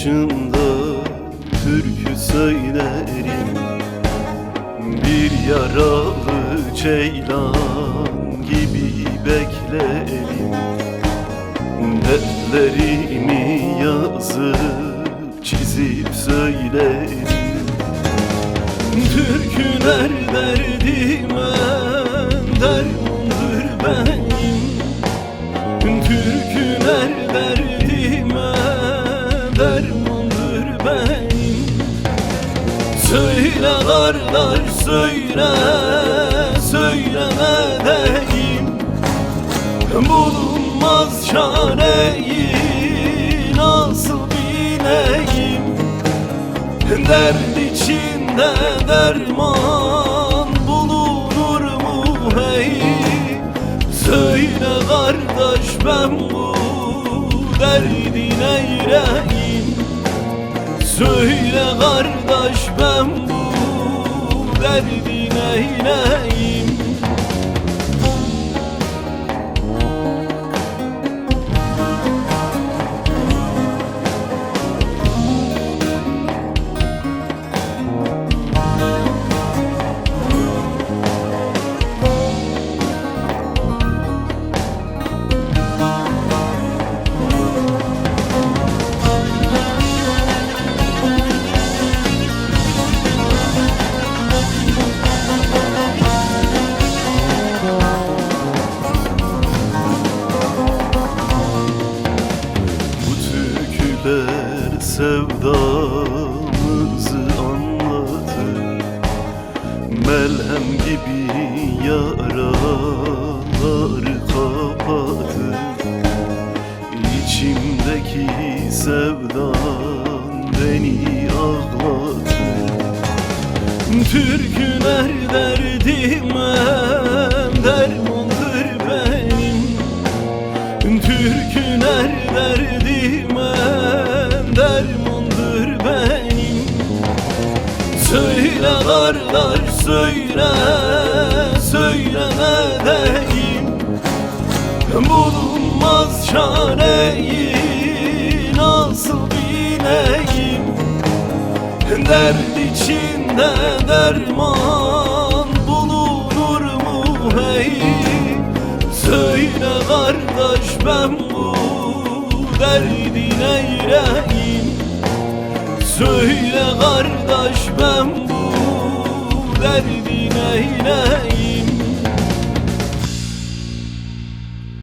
başında türkü söylerim. Bir yaralı ceylan gibi beklerim. Dertlerimi yazıp çizip söylerim. Türküler derdime dermandır benim. Türküler derdime dermandır benim. Söyle kardeş söyle, söyleme deyim. Bulunmaz çareyi nasıl bileyim. Dert içinde derman bulunur mu hey? Söyle kardeş ben bu derdi neyleyim? Söyle kardeş ben bu derdi neyleyim? Sevdamızı anlatır, melhem gibi yaraları kapatır. İçimdeki sevdan beni ağlatır. Türküler derdime dermandır benim. Türküler derdime dermandır benim. Söyle kardeş söyle, söyleme deyim. Bulunmaz çareyi nasıl bileyim. Dert içinde derman bulunur mu hey? Söyle kardeş ben bu derdi neyleyim? Söyle kardeş ben bu derdi neyleyim?